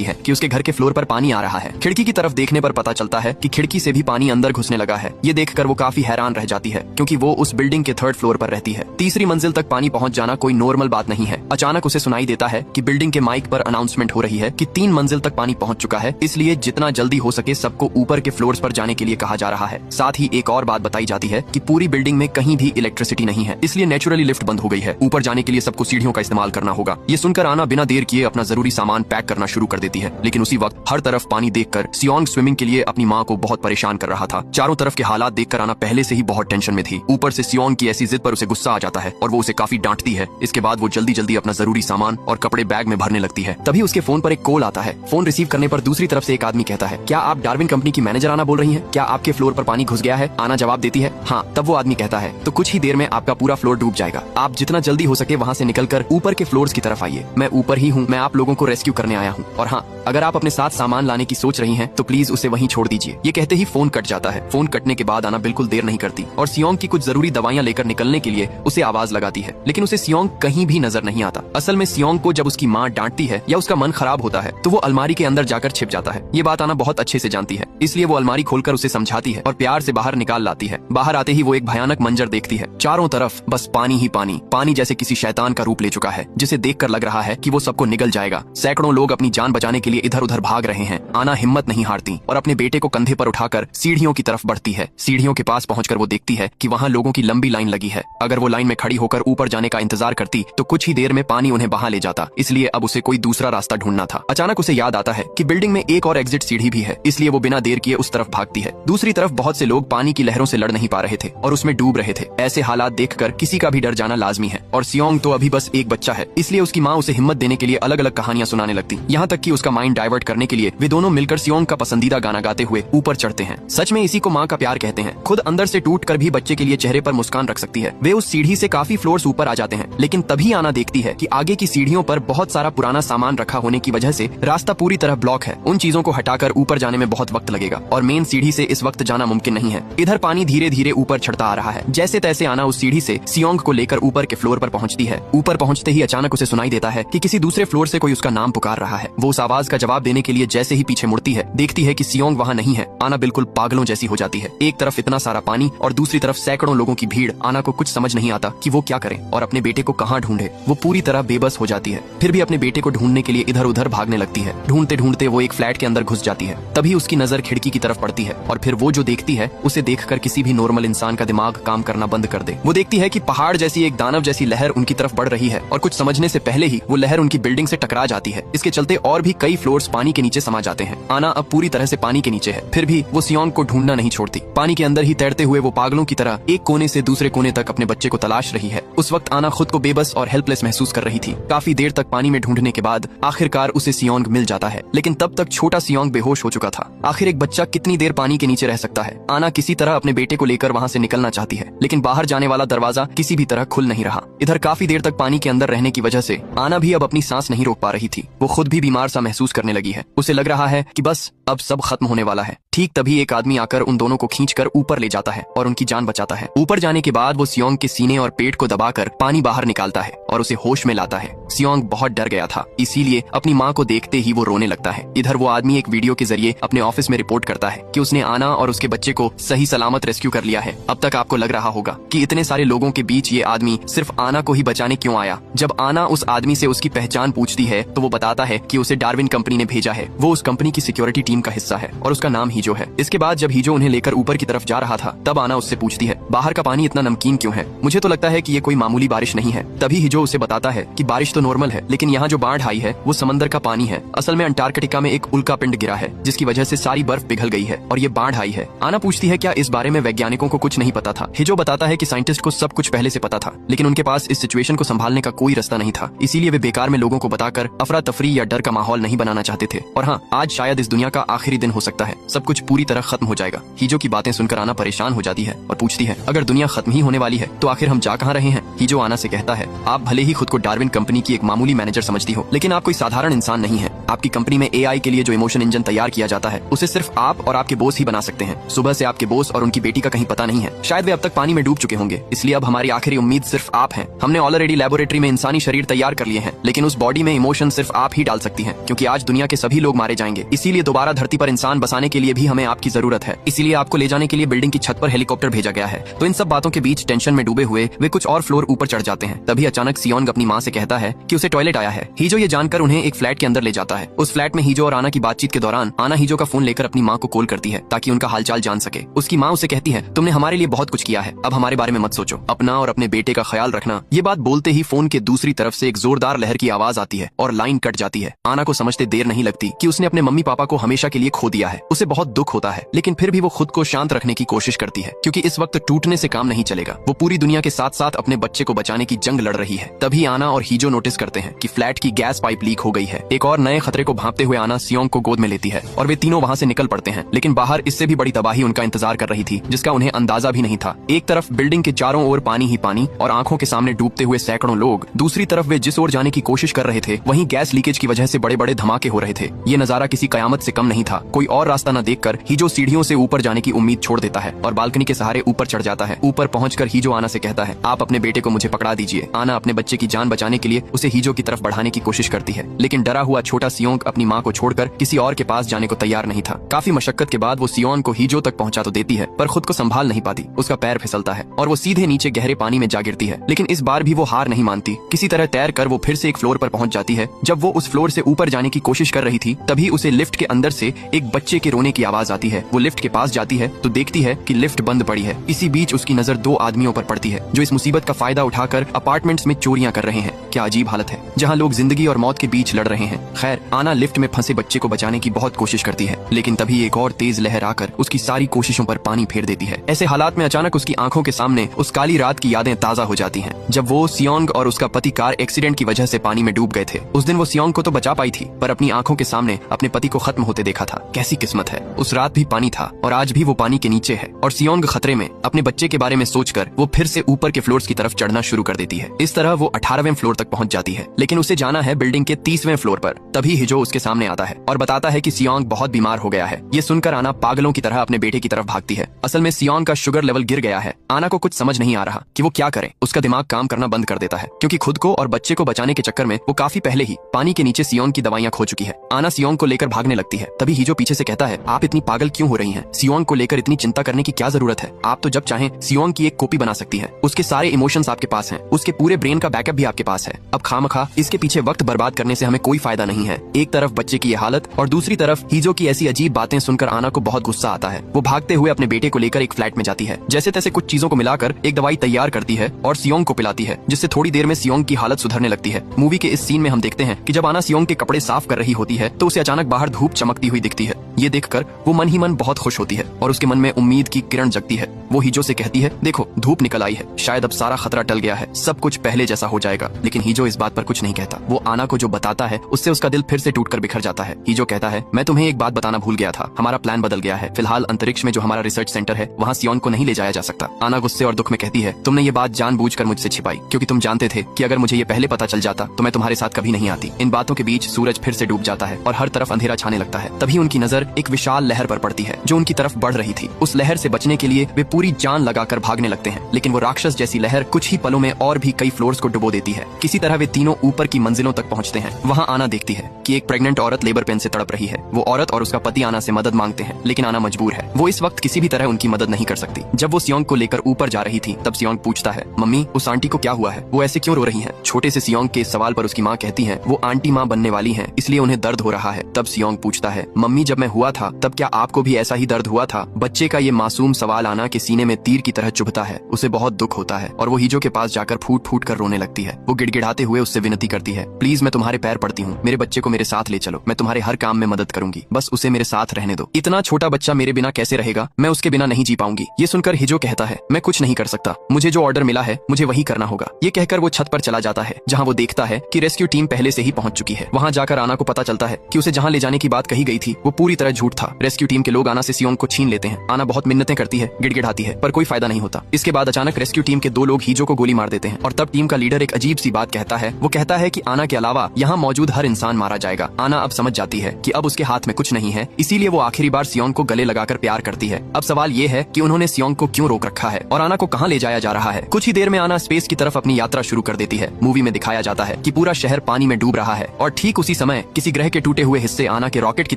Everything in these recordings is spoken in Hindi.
है कि उसके घर के फ्लोर पर पानी आ रहा है। खिड़की की तरफ देखने पर पता चलता है कि खिड़की से भी पानी अंदर घुसने लगा है। ये देखकर वो काफी हैरान रह जाती है क्योंकि वो उस बिल्डिंग के 3rd फ्लोर पर रहती है। तीसरी मंजिल तक पानी पहुंच जाना कोई नॉर्मल बात नहीं है। अचानक उसे सुनाई देता है कि बिल्डिंग के माइक पर अनाउंसमेंट हो रही है कि 3 मंजिल तक पानी पहुंच चुका है, इसलिए जितना जल्दी हो सके सबको ऊपर के फ्लोर्स पर जाने के लिए कहा जा रहा है। साथ ही एक और बात बताई जाती है कि पूरी बिल्डिंग में कहीं भी इलेक्ट्रिसिटी नहीं है, इसलिए नेचुरली लिफ्ट बंद हो गई है। ऊपर जाने के लिए सबको सीढ़ियों का इस्तेमाल करना होगा। ये सुनकर आना बिना देर किए अपना जरूरी सामान पैक करना शुरू कर देती है। लेकिन उसी वक्त हर तरफ पानी देखकर सियोंग स्विमिंग के लिए अपनी माँ को बहुत परेशान कर रहा था। चारों तरफ के हालात देखकर आना पहले से ही बहुत टेंशन में थी। ऊपर से सियोंग की ऐसी जिद पर उसे गुस्सा आ जाता है और वो उसे काफी डांटती है। इसके बाद वो जल्दी जल्दी अपना जरूरी सामान और कपड़े बैग में भरने लगती है। तभी उसके फोन पर एक कॉल आता है। फोन रिसीव करने पर दूसरी तरफ से एक आदमी कहता है, क्या आप डार्विन कंपनी की मैनेजर आना बोल रही हैं? क्या आपके फ्लोर पर पानी घुस गया है? आना जवाब देती है, हाँ। तब वो आदमी कहता है, तो कुछ ही देर में आपका पूरा फ्लोर डूब जाएगा। आप जितना जल्दी हो सके वहाँ से निकलकर ऊपर के फ्लोर्स की तरफ आइए। मैं ऊपर ही हूँ, मैं आप लोगों को रेस्क्यू करने आया हूँ। और हाँ, अगर आप अपने साथ सामान लाने की सोच रही हैं तो प्लीज उसे वहीं छोड़ दीजिए। ये कहते ही फोन कट जाता है। फोन कटने के बाद आना बिल्कुल देर नहीं करती और सियोंग की कुछ जरूरी दवाइयां लेकर निकलने के लिए उसे आवाज लगाती है, लेकिन उसे सियोंग कहीं भी नजर नहीं आता। असल में सियोंग को जब उसकी माँ डांटती है या उसका मन खराब होता है तो वो अलमारी के अंदर जाकर छिप जाता है। ये बात आना बहुत अच्छे से जानती है, इसलिए वो अलमारी खोलकर उसे समझाती है और प्यार से बाहर निकाल लाती है। बाहर आते ही वो एक भयानक मंजर देखती है। चारों तरफ बस पानी ही पानी, पानी जैसे किसी शैतान का रूप ले चुका है, जिसे देखकर लग रहा है कि वो सबको निगल जाएगा। सैकड़ों लोग अपनी जान बचाने के लिए इधर उधर भाग रहे हैं। आना हिम्मत नहीं हारती और अपने बेटे को कंधे पर उठाकर सीढ़ियों की तरफ बढ़ती है। सीढ़ियों के पास पहुंचकर वो देखती है कि वहाँ लोगों की लंबी लाइन लगी है। अगर वो लाइन में खड़ी होकर ऊपर जाने का इंतजार करती तो कुछ ही देर में पानी उन्हें बहा ले जाता, इसलिए अब उसे कोई दूसरा रास्ता ढूंढना था। अचानक उसे याद आता है कि बिल्डिंग में एक और एग्जिट सीढ़ी भी है, इसलिए वो बिना देर किए उस तरफ भागती है। दूसरी तरफ बहुत से लोग पानी की लहरों से लड़ नहीं पा रहे थे और उसमें डूब रहे थे। ऐसे हालात देखकर किसी का भी डर जाना लाजमी है और सियोंग तो अभी बस एक बच्चा है, इसलिए उसकी माँ उसे हिम्मत देने के लिए अलग अलग कहानियां सुनाने लगती। यहाँ तक कि उसका माइंड डाइवर्ट करने के लिए वे दोनों मिलकर सियोंग का पसंदीदा गाना गाते हुए ऊपर चढ़ते हैं। सच में इसी को माँ का प्यार कहते हैं। खुद अंदर से टूट कर भी बच्चे के लिए चेहरे पर मुस्कान रख सकती है। वे उस सीढ़ी से काफी फ्लोर्स ऊपर आ जाते हैं, लेकिन तभी आना देखती है कि आगे की सीढ़ियों पर बहुत सारा पुराना सामान रखा होने की वजह से रास्ता पूरी तरह ब्लॉक है। उन चीजों को हटाकर ऊपर जाने में बहुत वक्त लगेगा और मेन सीढ़ी से इस वक्त जाना मुमकिन नहीं है। इधर पानी धीरे धीरे ऊपर चढ़ता आ रहा है। जैसे तैसे आना उस सीढ़ी से सियोंग को लेकर ऊपर के फ्लोर पर पहुंचती है। ऊपर पहुंचते ही अचानक उसे सुनाई देता है कि किसी दूसरे फ्लोर से कोई उसका नाम पुकार रहा है। वो उस आवाज का जवाब देने के लिए जैसे ही पीछे मुड़ती है, देखती है कि सियोंग वहाँ नहीं है। आना बिल्कुल पागलों जैसी हो जाती है। एक तरफ इतना सारा पानी और दूसरी तरफ सैकड़ों लोगों की भीड़। आना को कुछ समझ नहीं आता कि वो क्या करे और अपने बेटे को कहाँ ढूंढे। वो पूरी तरह बेबस हो जाती है। फिर भी अपने बेटे को ढूंढने के लिए इधर उधर भागने लगती है। ढूंढते ढूंढते वो एक फ्लैट के अंदर घुस जाती है। तभी उसकी नजर खिड़की की तरफ पड़ती है और फिर वो जो देखती है उसे देखकर किसी भी नॉर्मल इंसान का दिमाग काम करना बंद कर दे। वो देखती है कि पहाड़ जैसी एक दानव जैसी लहर उनकी तरफ बढ़ रही है और कुछ समझने से पहले ही वो लहर उनकी बिल्डिंग से टकरा जाती है। इसके चलते और भी कई फ्लोर्स पानी के नीचे समा जाते हैं। आना अब पूरी तरह से पानी के नीचे है, फिर भी वो सियोंग को ढूंढना नहीं छोड़ती। पानी के अंदर ही तैरते हुए वो पागलों की तरह एक कोने से दूसरे कोने तक अपने बच्चे को तलाश रही है। उस वक्त आना खुद को बेबस और हेल्पलेस महसूस कर रही थी। काफी देर तक पानी में ढूंढने के बाद आखिरकार उसे सियोंग मिल जाता है, लेकिन तब तक छोटा सियोंग बेहोश हो चुका था। आखिर एक बच्चा कितनी देर पानी के नीचे रह सकता है। आना किसी तरह अपने बेटे को लेकर वहाँ से निकलना चाहती है, लेकिन बाहर जाने वाला दरवाजा किसी भी तरह खुल नहीं रहा। इधर काफी देर तक पानी के अंदर रहने की वजह से आना भी अब अपनी सांस नहीं रोक पा रही थी। वो खुद भी बीमार सा महसूस करने लगी है। उसे लग रहा है कि बस अब सब खत्म होने वाला है। ठीक तभी एक आदमी आकर उन दोनों को खींचकर ऊपर ले जाता है और उनकी जान बचाता है। ऊपर जाने के बाद वो सियोंग के सीने और पेट को दबाकर पानी बाहर निकालता है और उसे होश में लाता है। सियोंग बहुत डर गया था, इसीलिए अपनी माँ को देखते ही वो रोने लगता है। इधर वो आदमी एक वीडियो के जरिए अपने ऑफिस में रिपोर्ट करता है कि उसने आना और उसके बच्चे को सही सलामत रेस्क्यू कर लिया है। अब तक आपको लग रहा होगा कि इतने सारे लोगों के बीच ये आदमी सिर्फ आना को ही बचाने क्यों आया। जब आना उस आदमी से उसकी पहचान पूछती है तो वो बताता है कि उसे डार्विन कंपनी ने भेजा है। वो उस कंपनी की सिक्योरिटी टीम का हिस्सा है और उसका नाम हीजो है। इसके बाद जब हीजो उन्हें लेकर ऊपर की तरफ जा रहा था तब आना उससे पूछती है, बाहर का पानी इतना नमकीन क्यों है? मुझे तो लगता है कि ये कोई मामूली बारिश नहीं है। तभी हीजो उसे बताता है कि बारिश तो नॉर्मल है, लेकिन यहाँ जो बाढ़ आई है वो समंदर का पानी है। असल में अंटार्कटिका में एक उल्का पिंड गिरा है जिसकी वजह से सारी बर्फ पिघल गई है और ये बाढ़ आई है। आना पूछती है क्या इस बारे में वैज्ञानिकों को कुछ नहीं पता था। हीजो बताता है कि साइंटिस्ट को सब कुछ पहले से पता था, लेकिन उनके पास इस सिचुएशन को संभालने का कोई रास्ता नहीं था, इसीलिए वे बेकार में लोगों को बताकर अफरा तफरी या डर का माहौल नहीं बनाना चाहते थे। और हाँ, आज शायद इस दुनिया का आखिरी दिन हो सकता है, सब कुछ पूरी तरह खत्म हो जाएगा। हीजो की बातें सुनकर आना परेशान हो जाती है और पूछती है, हैं, अगर दुनिया खत्म ही होने वाली है तो आखिर हम जा कहाँ रहे हैं? हीजो आना से कहता है, आप भले ही खुद को डार्विन कंपनी की एक मामूली मैनेजर समझती हो, लेकिन आप कोई साधारण इंसान नहीं है। आपकी कंपनी में एआई के लिए जो इमोशन इंजन तैयार किया जाता है उसे सिर्फ आप और आपके बॉस ही बना सकते हैं। सुबह से आपके बॉस और उनकी बेटी का कहीं पता नहीं है, शायद वे अब तक पानी में डूब चुके होंगे, इसलिए अब हमारी आखिरी उम्मीद सिर्फ आप हैं। हमने ऑलरेडी लेबोरेटरी में इंसानी शरीर तैयार कर लिए हैं, लेकिन उस बॉडी में इमोशन सिर्फ आप ही डाल सकती हैं, क्योंकि आज दुनिया के सभी लोग मारे जाएंगे। इसीलिए दोबारा धरती पर इंसान बसाने के लिए भी हमें आपकी जरूरत है। इसीलिए आपको ले जाने के लिए बिल्डिंग की छत पर हेलीकॉप्टर भेजा गया है। तो इन सब बातों के बीच टेंशन में डूबे हुए वे कुछ और फ्लोर ऊपर चढ़ जाते हैं। तभी अचानक सियोंग अपनी माँ से कहता है कि उसे टॉयलेट आया है। हीजो ये जानकर उन्हें एक फ्लैट के अंदर ले जाता है। उस फ्लैट में हीजो और आना की बातचीत के दौरान आना हीजो का फोन लेकर अपनी माँ को कॉल करती है ताकि उनका हालचाल जान सके। उसकी माँ उसे कहती है, तुमने हमारे लिए बहुत कुछ किया है, अब हमारे बारे में मत सोचो, अपना और अपने बेटे का ख्याल रखना। ये बात बोलते ही फोन के दूसरी तरफ से एक जोरदार लहर की आवाज आती है और लाइन कट जाती है। आना को समझते देर नहीं लगती कि उसने अपने मम्मी पापा को हमेशा के लिए खो दिया है। उसे बहुत दुख होता है, लेकिन फिर भी वो खुद को शांत रखने की कोशिश करती है, क्योंकि इस वक्त टूटने से काम नहीं चलेगा। वो पूरी दुनिया के साथ साथ अपने बच्चे को बचाने की जंग लड़ रही है। तभी आना और हीजो नोटिस करते हैं कि फ्लैट की गैस पाइप लीक हो गई है। एक और नए खतरे को भांपते हुए आना सियोंग को गोद में लेती है और वे तीनों वहाँ से निकल पड़ते हैं। लेकिन बाहर इससे भी बड़ी तबाही उनका इंतजार कर रही थी, जिसका उन्हें अंदाजा भी नहीं था। एक तरफ बिल्डिंग के चारों ओर पानी ही पानी और आंखों के सामने डूबते हुए सैकड़ों लोग, दूसरी तरफ वे जिस ओर जाने की कोशिश कर रहे थे वहीं गैस लीकेज की वजह से बड़े बड़े धमाके हो रहे थे। ये नजारा किसी कयामत से कम नहीं था। कोई और रास्ता न देखकर हीजो सीढ़ियों से ऊपर जाने की उम्मीद छोड़ देता है और बालकनी के सहारे ऊपर चढ़ जाता है। ऊपर पहुंचकर हीजो आना से कहता है, आप अपने बेटे को मुझे पकड़ा दीजिए। आना अपने बच्चे की जान बचाने के लिए उसे हीजो की तरफ बढ़ाने की कोशिश करती है, लेकिन डरा हुआ छोटा सियोंग अपनी माँ को छोड़कर किसी और के पास जाने को तैयार नहीं था। काफी मशक्कत के बाद वो सियोंग को हीजो तक पहुंचा तो देती है, पर खुद को संभाल नहीं पाती। उसका पैर फिसलता है और वो सीधे नीचे गहरे पानी में जा गिरती है। लेकिन इस बार भी वो हार नहीं मानती। किसी तरह तैर कर वो फिर से एक फ्लोर पर पहुंच जाती है। जब वो उस फ्लोर से ऊपर जाने की कोशिश कर रही थी, तभी उसे लिफ्ट के अंदर से एक बच्चे के रोने की आवाज आती है। वो लिफ्ट के पास जाती है तो देखती है कि लिफ्ट बंद पड़ी है। इसी बीच उसकी नजर दो आदमियों पर पड़ती है जो इस मुसीबत का फायदा उठाकर अपार्टमेंट्स में चोरियां कर रहे हैं। क्या अजीब हालत है, जहाँ लोग जिंदगी और मौत के बीच लड़ रहे हैं। खैर, आना लिफ्ट में फंसे बच्चे को बचाने की बहुत कोशिश करती है, लेकिन तभी एक और तेज लहर आकर उसकी सारी कोशिशों पर पानी फेर देती है। ऐसे हालात में अचानक उसकी आंखों के सामने उस काली रात की यादें ताजा हो जाती हैं, जब वो सियोंग और उसका पति कार एक्सीडेंट की वजह से पानी में डूब गए थे। उस दिन वो सियोंग को तो बचा पाई थी, पर अपनी आंखों के सामने अपने पति को खत्म होते देखा था। कैसी किस्मत है, उस रात भी पानी था और आज भी वो पानी के नीचे है। और सियोंग खतरे में अपने बच्चे के बारे में सोचकर वो फिर से ऊपर के फ्लोर्स की तरफ चढ़ना शुरू कर देती है। इस तरह वो 18वें फ्लोर तक पहुंच जाती है, लेकिन उसे जाना है बिल्डिंग के 30वें फ्लोर पर। तभी हिजो उसके सामने आता है और बताता है कि सियोंग बहुत बीमार हो गया है। ये सुनकर आना पागलों की तरह अपने बेटे की तरफ भागती है। असल में सियोंग का शुगर लेवल गिर गया है। आना को कुछ समझ नहीं आ रहा कि वो क्या करे। उसका दिमाग काम करना बंद कर देता है, क्योंकि खुद को और बच्चे को बचाने के चक्कर में वो काफी पहले ही पानी के नीचे सियोंग की दवाइयां खो चुकी है। आना सियोंग को लेकर भागने लगती है। तभी हिजो पीछे से कहता है, आप इतनी पागल क्यों हो रही हैं? सियोंग को लेकर इतनी चिंता करने की क्या जरूरत है? आप तो जब चाहें सियोंग की एक कॉपी बना सकती हैं। उसके सारे इमोशंस आपके पास हैं, उसके पूरे ब्रेन का बैकअप भी आपके पास है। अब खामखा इसके पीछे वक्त बर्बाद करने से हमें कोई फायदा नहीं है। एक तरफ बच्चे की ये हालत और दूसरी तरफ हीजो की ऐसी अजीब बातें सुनकर आना को बहुत गुस्सा आता है। वो भागते हुए अपने बेटे को लेकर एक फ्लैट में जाती है। जैसे तैसे कुछ चीजों को मिलाकर एक दवाई तैयार करती है और सियोंग को पिलाती है, जिससे थोड़ी देर में सियोंग की हालत सुधरने लगती है। मूवी के इस सीन में हम देखते हैं कि जब आना सियोंग के कपड़े साफ कर रही होती है तो उसे अचानक बाहर धूप चमकती हुई दिखती है। ये देखकर वो मन ही मन बहुत खुश होती है और उसके मन में उम्मीद की किरण जगती है। वो हीजो से कहती है, देखो धूप निकल आई है, शायद अब सारा खतरा टल गया है, सब कुछ पहले जैसा हो जाएगा। लेकिन हीजो इस बात पर कुछ नहीं कहता। वो आना को जो बताता है उससे उसका दिल फिर से टूटकर बिखर जाता है। हीजो कहता है, मैं तुम्हें एक बात बताना भूल गया था, हमारा प्लान बदल गया है। फिलहाल अंतरिक्ष में जो हमारा रिसर्च सेंटर है वहाँ सियोंग को नहीं ले जाया जा सकता। आना गुस्से और दुख में कहती है, तुमने ये बात जानबूझकर मुझसे छिपाई, क्योंकि तुम जानते थे कि अगर मुझे ये पहले पता चल जाता तो मैं तुम्हारे साथ कभी नहीं आती। इन बातों के बीच सूरज फिर से डूब जाता है और हर तरफ अंधेरा छाने लगता है। तभी उनकी नजर एक विशाल लहर पर पड़ती है जो उनकी तरफ बढ़ रही थी। उस लहर से बचने के लिए वे पूरी जान लगाकर भागने लगते हैं, लेकिन वो राक्षस जैसी लहर कुछ ही पलों में और भी कई फ्लोर्स को डुबो देती है। किसी तरह वे तीनों ऊपर की मंजिलों तक पहुंचते हैं। वहाँ आना देखती है कि एक प्रेग्नेंट औरत लेबर पेन से तड़प रही है। वो औरत और उसका पति आना से मदद मांगते हैं, लेकिन आना मजबूर है। वो इस वक्त किसी भी तरह उनकी मदद नहीं कर सकती। जब वो सियोंग को लेकर ऊपर जा रही थी तब सियोंग पूछता है, मम्मी उस आंटी को क्या हुआ है, वो ऐसे क्यों रो रही हैं? छोटे से सियोंग के इस सवाल पर उसकी माँ कहती है, वो आंटी माँ बनने वाली हैं, इसलिए उन्हें दर्द हो रहा है। तब सियोंग पूछता है, मम्मी जब मैं हुआ था तब क्या आपको भी ऐसा ही दर्द हुआ था? बच्चे का ये मासूम सवाल आना के सीने में तीर की तरह चुभता है। उसे बहुत दुख होता है और वो हीजो के पास जाकर फूट फूट कर रोने लगती है। वो गिड़गिड़ाते हुए उससे विनती करती है, प्लीज मैं तुम्हारे पैर पड़ती हूँ, मेरे बच्चे को मेरे साथ ले चलो, मैं तुम्हारे हर काम में मदद करूंगी, बस उसे मेरे साथ रहने दो। इतना छोटा बच्चा मेरे बिना कैसे रहेगा, मैं उसके बिना नहीं जी पाऊंगी। ये सुनकर हिजो कहता है, मैं कुछ नहीं कर सकता, मुझे जो ऑर्डर मिला है मुझे वही करना होगा। ये कहकर वो छत पर चला जाता है, जहाँ वो देखता है कि रेस्क्यू टीम पहले से ही पहुंच चुकी है। वहाँ जाकर आना को पता चलता है कि उसे जहाँ ले जाने की बात कही गई थी वो पूरी तरह तरह झूठ था। रेस्क्यू टीम के लोग आना से सियोंग को छीन लेते हैं। आना बहुत मिन्नतें करती है, गिड़गिड़ाती है, पर कोई फायदा नहीं होता। इसके बाद अचानक रेस्क्यू टीम के 2 लोग हीजो को गोली मार देते हैं और तब टीम का लीडर एक अजीब सी बात कहता है। वो कहता है कि आना के अलावा यहाँ मौजूद हर इंसान मारा जाएगा। आना अब समझ जाती है कि अब उसके हाथ में कुछ नहीं है, इसीलिए वो आखिरी बार सियोंग को गले लगाकर प्यार करती है। अब सवाल ये है कि उन्होंने सियोंग को क्यों रोक रखा है और आना को कहाँ ले जाया जा रहा है। कुछ ही देर में आना स्पेस की तरफ अपनी यात्रा शुरू कर देती है। मूवी में दिखाया जाता है कि पूरा शहर पानी में डूब रहा है और ठीक उसी समय किसी ग्रह के टूटे हुए हिस्से आना के रॉकेट की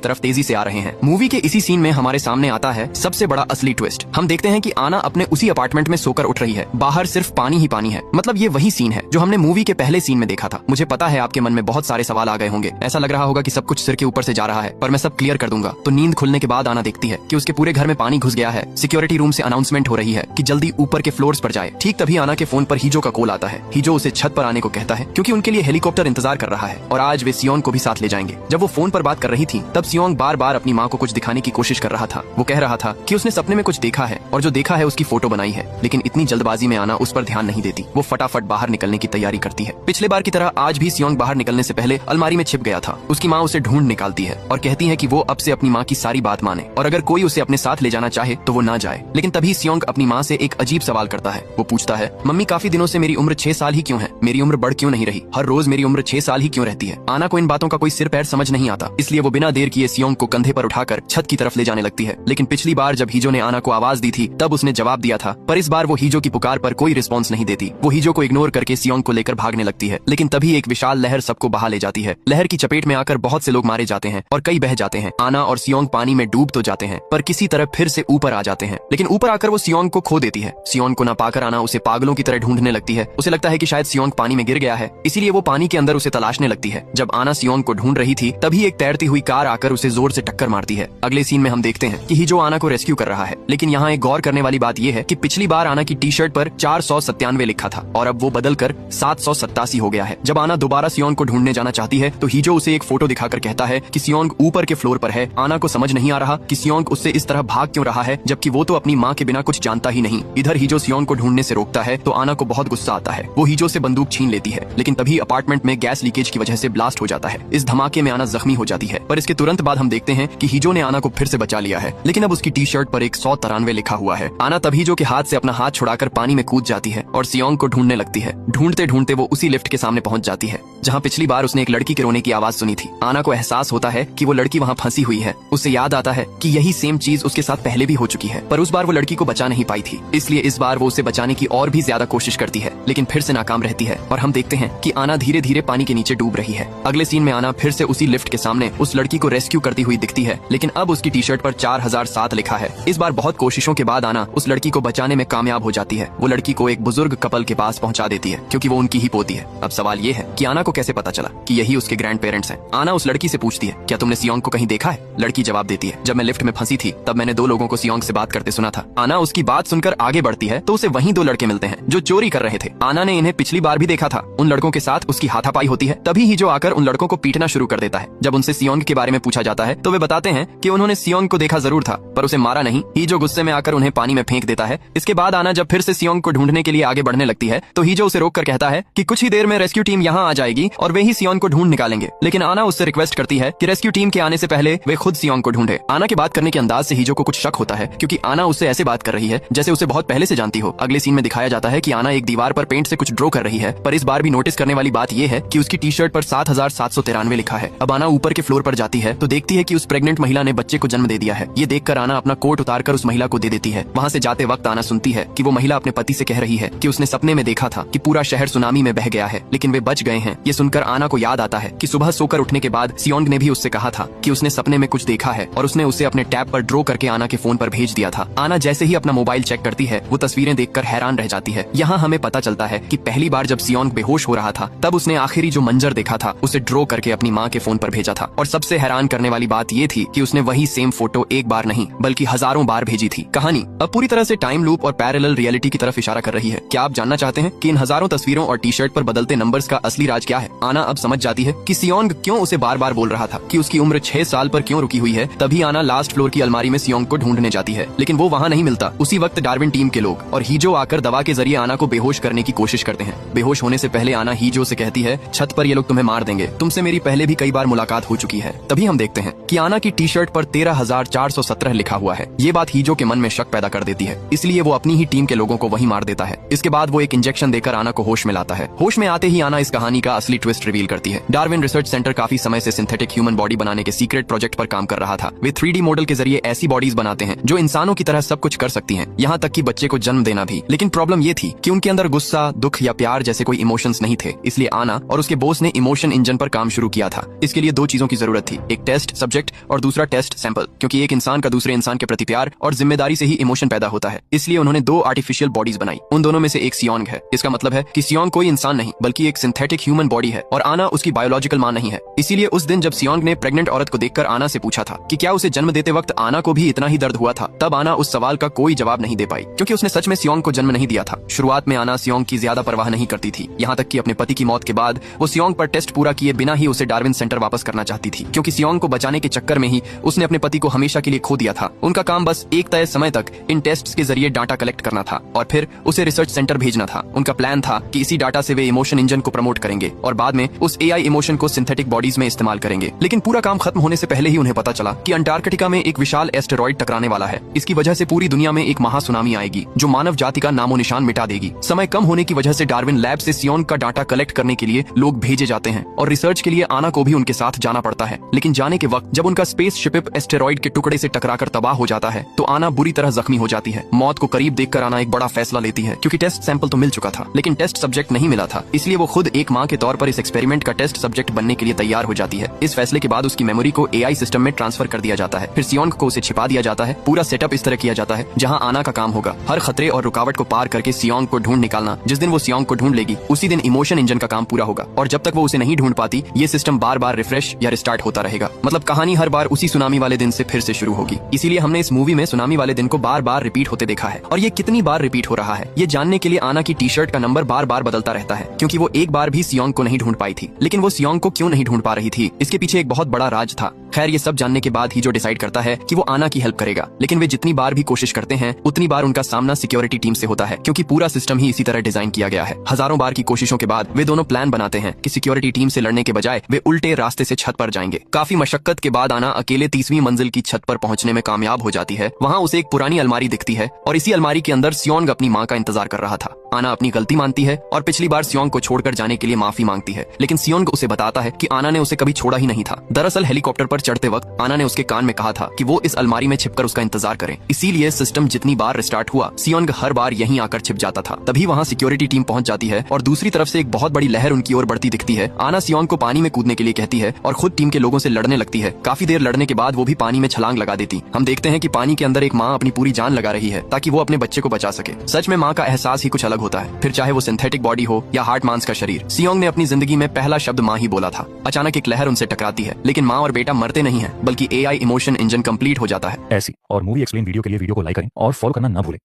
तरफ तेजी से आ रहे हैं। मूवी के इसी सीन में हमारे सामने आता है सबसे बड़ा असली ट्विस्ट। हम देखते हैं कि आना अपने उसी अपार्टमेंट में सोकर उठ रही है। बाहर सिर्फ पानी ही पानी है। मतलब ये वही सीन है जो हमने मूवी के पहले सीन में देखा था। मुझे पता है आपके मन में बहुत सारे सवाल आ गए होंगे। ऐसा लग रहा होगा कि सब कुछ सिर के ऊपर से जा रहा है, पर मैं सब क्लियर कर दूंगा। तो नींद खुलने के बाद आना देखती है कि उसके पूरे घर में पानी घुस गया है। सिक्योरिटी रूम से अनाउंसमेंट हो रही है कि जल्दी ऊपर के फ्लोर्स पर जाए। ठीक तभी आना के फोन पर हीजो का कॉल आता है। हीजो उसे छत पर आने को कहता है क्योंकि उनके लिए हेलीकॉप्टर इंतजार कर रहा है और आज वे सियोंग को भी साथ ले जाएंगे। जब वो फोन पर बात कर रही थी तब सियोंग बार बार अपनी माँ को कुछ दिखाने की कोशिश कर रहा था। वो कह रहा था कि उसने सपने में कुछ देखा है और जो देखा है उसकी फोटो बनाई है, लेकिन इतनी जल्दबाजी में आना उस पर ध्यान नहीं देती। वो फटाफट बाहर निकलने की तैयारी करती है। पिछले बार की तरह आज भी सियोंग बाहर निकलने से पहले अलमारी में छिप गया था। उसकी माँ उसे ढूंढ निकालती है और कहती है कि वो अब से अपनी माँ की सारी बात माने और अगर कोई उसे अपने साथ ले जाना चाहे तो वो ना जाए। लेकिन तभी सियोंग अपनी माँ से एक अजीब सवाल करता है। वो पूछता है, मम्मी काफी दिनों से मेरी उम्र 6 साल ही क्यों है? मेरी उम्र बढ़ क्यों नहीं रही? हर रोज मेरी उम्र 6 साल ही क्यों रहती है? आना को इन बातों का कोई सिर पैर समझ नहीं आता, इसलिए वो बिना देर किए सियोंग को कंधे पर उठाकर छत की तरफ ले जाने लगती है। लेकिन पिछली बार जब हीजो ने आना को आवाज दी थी तब उसने जवाब दिया था, पर इस बार वो हीजो की पुकार पर कोई रिस्पॉन्स नहीं देती। वो हीजो को इग्नोर करके सियोंग को लेकर भागने लगती है। लेकिन तभी एक विशाल लहर सबको बहा ले जाती है। लहर की चपेट में आकर बहुत से लोग मारे जाते हैं और कई बह जाते हैं। आना और सियोंग पानी में डूब तो जाते हैं पर किसी तरह फिर से ऊपर आ जाते हैं। लेकिन ऊपर आकर वो सियोंग को खो देती है। सियोंग को न पाकर आना उसे पागलों की तरह ढूंढने लगती है। उसे लगता है कि शायद सियोंग पानी में गिर गया है, इसीलिए वो पानी के अंदर उसे तलाशने लगती है। जब आना सियोंग को ढूंढ रही थी तभी एक तैरती हुई कार आकर उसे जोर से टक्कर मारती है। अगले सीन में हम देखते हैं कि हीजो आना को रेस्क्यू कर रहा है। लेकिन यहाँ एक गौर करने वाली बात यह है कि पिछली बार आना की टी शर्ट पर 497 लिखा था और अब वो बदलकर 787 हो गया है। जब आना दोबारा सियोंग को ढूंढने जाना चाहती है तो हीजो उसे एक फोटो दिखाकर कहता है कि सियोंग ऊपर के फ्लोर पर है। आना को समझ नहीं आ रहा कि सियोंग उससे इस तरह भाग क्यों रहा है, जबकि वो तो अपनी माँ के बिना कुछ जानता ही नहीं। इधर हीजो सियोंग को ढूंढने से रोकता है तो आना को बहुत गुस्सा आता है। वो हीजो से बंदूक छीन लेती है, लेकिन तभी अपार्टमेंट में गैस लीकेज की वजह से ब्लास्ट हो जाता है। इस धमाके में आना जख्मी हो जाती है, पर इसके तुरंत बाद हम देखते हैं कि हीजो ने आना को फिर से बचा लिया है। लेकिन अब उसकी टी शर्ट पर 193 लिखा हुआ है। आना तब हीजो के हाथ से अपना हाथ छुड़ाकर पानी में कूद जाती है और सियोंग को ढूंढने लगती है। ढूंढते ढूंढते वो उसी लिफ्ट के सामने पहुंच जाती है जहां पिछली बार उसने एक लड़की के रोने की आवाज सुनी थी। आना को एहसास होता है कि वो लड़की वहां फंसी हुई है। उसे याद आता है कि यही सेम चीज उसके साथ पहले भी हो चुकी है, पर उस बार वो लड़की को बचा नहीं पाई थी, इसलिए इस बार वो उसे बचाने की और भी ज्यादा कोशिश करती है, लेकिन फिर से नाकाम रहती है और हम देखते हैं कि आना धीरे धीरे पानी के नीचे डूब रही है। अगले सीन में आना फिर से उसी लिफ्ट के सामने उस लड़की को रेस्क्यू करती हुई दिखती है, लेकिन अब उसकी टी शर्ट पर 4007 लिखा है। इस बार बहुत कोशिशों के बाद आना उस लड़की को बचाने में कामयाब हो जाती है। वो लड़की को एक बुजुर्ग कपल के पास पहुंचा देती है क्योंकि वो उनकी ही पोती है। अब सवाल ये है कि आना को कैसे पता चला कि यही उसके ग्रैंड पेरेंट्स हैं। आना उस लड़की से पूछती है, क्या तुमने सियोंग को कहीं देखा है? लड़की जवाब देती है, जब मैं लिफ्ट में फंसी थी तब मैंने 2 लोगों को सियोंग से बात करते सुना था। आना उसकी बात सुनकर आगे बढ़ती है तो उसे वहीं 2 लड़के मिलते हैं जो चोरी कर रहे थे। आना ने इन्हें पिछली बार भी देखा था। उन लड़कों के साथ उसकी हाथापाई होती है। तभी हीजो आकर उन लड़कों को पीटना शुरू कर देता है। जब उनसे सियोंग के बारे में पूछा जाता है तो वे बताते हैं कि उन्होंने सियोंग को देखा जरूर था, पर उसे मारा नहीं। हीजो गुस्से में आकर उन्हें पानी में फेंक देता है। इसके बाद आना जब फिर से सियोंग को ढूंढने के लिए आगे बढ़ने लगती है तो हीजो उसे रोक कर कहता है कि कुछ ही देर में रेस्क्यू टीम यहाँ आ जाएगी और वे ही सियोंग को ढूंढ निकालेंगे। लेकिन आना उससे रिक्वेस्ट करती है कि रेस्क्यू टीम के आने से पहले वे खुद सियोंग को ढूंढे। आना के बात करने के अंदाज से हीजो को कुछ शक होता है क्योंकि आना उससे ऐसे बात कर रही है जैसे उसे बहुत पहले से जानती हो। अगले सीन में दिखाया जाता है कि आना एक दीवार पर पेंट से कुछ ड्रॉ कर रही है, पर इस बार भी नोटिस करने वाली बात यह है कि उसकी टी शर्ट पर 7793 लिखा है। अब आना ऊपर के फ्लोर पर जाती है तो देखती है कि उस प्रेग्नेंट महिला ने बच्चे को जन्म दे दिया है। ये देखकर आना अपना कोट उतारकर उस महिला को दे देती है। वहाँ से जाते वक्त आना सुनती है कि वो महिला अपने पति से कह रही है कि उसने सपने में देखा था कि पूरा शहर सुनामी में बह गया है, लेकिन वे बच गए हैं। ये सुनकर आना को याद आता है कि सुबह सोकर उठने के बाद सियोंग ने भी उससे कहा था कि उसने सपने में कुछ देखा है और उसने उसे अपने टैब पर ड्रॉ करके आना के फोन पर भेज दिया था। आना जैसे ही अपना मोबाइल चेक करती है वो तस्वीरें देखकर हैरान रह जाती है। यहाँ हमें पता चलता है कि पहली बार जब सियोंग बेहोश हो रहा था तब उसने आखिरी जो मंजर देखा था उसे ड्रॉ करके अपनी माँ के फोन पर भेजा था। और सबसे हैरान करने वाली बात ये थी कि उसने वही सेम फोटो एक बार नहीं बल्कि हजारों बार भेजी थी। कहानी अब पूरी तरह से टाइम लूप और पैरेलल रियलिटी की तरफ इशारा कर रही है। क्या आप जानना चाहते हैं कि इन हजारों तस्वीरों और टी शर्ट पर बदलते नंबर्स का असली राज क्या है? आना अब समझ जाती है कि सियोंग क्यों उसे बार बार बोल रहा था कि उसकी उम्र 6 साल पर क्यों रुकी हुई है। तभी आना लास्ट फ्लोर की अलमारी में सियोंग को ढूंढने जाती है, लेकिन वो वहाँ नहीं मिलता। उसी वक्त डार्विन टीम के लोग और हीजो आकर दवा के जरिए आना को बेहोश करने की कोशिश करते हैं। बेहोश होने से पहले आना हीजो से कहती है, छत पर ये लोग तुम्हें मार देंगे, तुमसे मेरी पहले भी कई बार मुलाकात हो चुकी है। तभी हम देखते हैं कि आना की टी शर्ट पर 13,417 लिखा हुआ है। ये बात हीजो के मन में शक पैदा कर देती है, इसलिए वो अपनी ही टीम के लोगों को वहीं मार देता है। इसके बाद वो एक इंजेक्शन देकर आना को होश में लाता है। होश में आते ही आना इस कहानी का असली ट्विस्ट रिवील करती है। डार्विन रिसर्च सेंटर काफी समय से सिंथेटिक ह्यूमन बॉडी बनाने के सीक्रेट प्रोजेक्ट पर काम कर रहा था। वे 3D मॉडल के जरिए ऐसी बॉडीज बनाते हैं जो इंसानों की तरह सब कुछ कर सकती हैं, यहाँ तक कि बच्चे को जन्म देना भी। लेकिन प्रॉब्लम ये थी कि उनके अंदर गुस्सा, दुख या प्यार जैसे कोई इमोशंस नहीं थे। इसलिए आना और उसके बॉस ने इमोशन इंजन पर काम शुरू किया था। इसके लिए दो चीजों की जरूरत थी, एक टेस्ट सब्जेक्ट और दूसरा टेस्ट सैंपल, क्योंकि एक इंसान का दूसरे इंसान के प्रति प्यार और जिम्मेदारी से ही इमोशन पैदा होता है। इसलिए उन्होंने दो आर्टिफिशियल बॉडीज बनाई। उन दोनों में से एक सियोंग है। इसका मतलब है कि सियोंग कोई इंसान नहीं बल्कि एक सिंथेटिक ह्यूमन बॉडी है और आना उसकी बायोलॉजिकल मां नहीं है। इसीलिए उस दिन जब सियोंग ने प्रेग्नेंट औरत को देखकर आना से पूछा था कि क्या उसे जन्म देते वक्त आना को भी इतना ही दर्द हुआ था, तब आना उस सवाल का कोई जवाब नहीं दे पाई, क्योंकि उसने सच में सियोंग को जन्म नहीं दिया था। शुरुआत में आना सियोंग की ज्यादा परवाह नहीं करती थी, यहाँ तक कि अपने पति की मौत के बाद वो सियोंग पर टेस्ट पूरा किए बिना ही उसे डार्विन सेंटर वापस करना चाहती थी, क्योंकि सियोंग को बचाने के चक्कर में ही उसने अपने पति को हमेशा के लिए खो दिया था। उनका काम बस एक तय समय तक इन टेस्ट्स के जरिए डाटा कलेक्ट करना था और फिर उसे रिसर्च सेंटर भेजना था। उनका प्लान था कि इसी डाटा से वे इमोशन इंजन को प्रमोट करेंगे और बाद में उस AI इमोशन को सिंथेटिक बॉडीज में इस्तेमाल करेंगे। लेकिन पूरा काम खत्म होने से पहले ही उन्हें पता चला कि अंटार्कटिका में एक विशाल एस्टेरॉइड टकराने वाला है। इसकी वजह से पूरी दुनिया में एक महासुनामी आएगी जो मानव जाति का नामो निशान मिटा देगी। समय कम होने की वजह से डार्विन लैब से सियोंग का डाटा कलेक्ट करने के लिए लोग भेजे जाते हैं और रिसर्च के लिए आना को भी उनके साथ जाना पड़ता है। लेकिन जाने के वक्त जब उनका स्पेस शिप एस्टेरॉइड के टुकड़े से टकराकर तबाह हो जाता है तो आना बुरी तरह जख्मी हो जाती है। मौत को करीब देखकर आना एक बड़ा फैसला लेती है, क्योंकि टेस्ट सैंपल तो मिल चुका था लेकिन टेस्ट सब्जेक्ट नहीं मिला था। इसलिए वो खुद एक माँ के तौर पर इस एक्सपेरिमेंट का टेस्ट सब्जेक्ट बनने के लिए तैयार हो जाती है। इस फैसले के बाद उसकी मेमोरी को AI सिस्टम में ट्रांसफर कर दिया जाता है। फिर सियोंग को उसे छिपा दिया जाता है। पूरा सेटअप इस तरह किया जाता है जहाँ आना का काम होगा हर खतरे और रुकावट को पार करके सियोंग को ढूंढ निकालना। जिस दिन वो सियोंग को ढूंढ लेगी उसी दिन इमोशन इंजन का काम पूरा होगा और जब तक वो उसे नहीं ढूंढ पाती ये सिस्टम बार बार रिफ्रेश या रिस्टार्ट होता रहेगा। मतलब कहानी हर बार उसी सुनामी वाले दिन से फिर से शुरू होगी। इसीलिए हमने इस मूवी में सुनामी वाले दिन को बार बार रिपीट होते देखा है। और ये कितनी बार रिपीट हो रहा है ये जानने के लिए आना की टी शर्ट का नंबर बार बार बदलता रहता है, क्योंकि वो एक बार भी सियोंग को नहीं ढूंढ पाई थी। लेकिन वो सियोंग को क्यों नहीं ढूंढ पा रही थी, इसके पीछे एक बहुत बड़ा राज था। खैर ये सब जानने के बाद ही जो डिसाइड करता है कि वो आना की हेल्प करेगा, लेकिन वे जितनी बार भी कोशिश करते हैं उतनी बार उनका सामना सिक्योरिटी टीम से होता है, क्योंकि पूरा सिस्टम ही इसी तरह डिजाइन किया गया है। हजारों बार की कोशिशों के बाद वे दोनों प्लान बनाते हैं कि सिक्योरिटी टीम से लड़ने के बजाय वे उल्टे रास्ते से छत पर जाएंगे। काफी मशक्कत के बाद आना अकेले 30वीं मंजिल की छत पर पहुंचने में कामयाब हो जाती है। वहाँ उसे एक पुरानी अलमारी दिखती है और इसी अलमारी के अंदर सियोंग अपनी माँ का इंतजार कर रहा था। आना अपनी गलती मानती है और पिछली बार सियोंग को छोड़कर जाने के लिए माफी मांगती है, लेकिन सियोंग उसे बताता है कि आना ने उसे कभी छोड़ा ही नहीं था। दरअसल हेलीकॉप्टर पर चढ़ते वक्त आना ने उसके कान में कहा था कि वो इस अलमारी में छिपकर उसका इंतजार करे। इसीलिए सिस्टम जितनी बार रिस्टार्ट हुआ सियोंग हर बार यहीं आकर छिप जाता था। तभी वहाँ सिक्योरिटी टीम पहुंच जाती है और दूसरी तरफ से एक बहुत बड़ी लहर उनकी ओर बढ़ती दिखती है। आना सियोंग को पानी में कूदने के लिए कहती है और खुद टीम के लोगों से लड़ने लगती है। काफी देर लड़ने के बाद वो भी पानी में छलांग लगा देती। हम देखते हैं कि पानी के अंदर एक माँ अपनी पूरी जान लगा रही है ताकि वो अपने बच्चे को बचा सके। सच में माँ का एहसास ही कुछ अलग होता है, फिर चाहे वो सिंथेटिक बॉडी हो या हार्ड मांस का शरीर। सियोंग ने अपनी जिंदगी में पहला शब्द माँ ही बोला था। अचानक एक लहर उनसे टकराती है, लेकिन माँ और बेटा मरते नहीं है बल्कि AI इमोशन इंजन कंप्लीट हो जाता है। ऐसी और मूवी एक्सप्लेन वीडियो के लिए वीडियो को लाइक करें और फॉलो करना ना भूलें।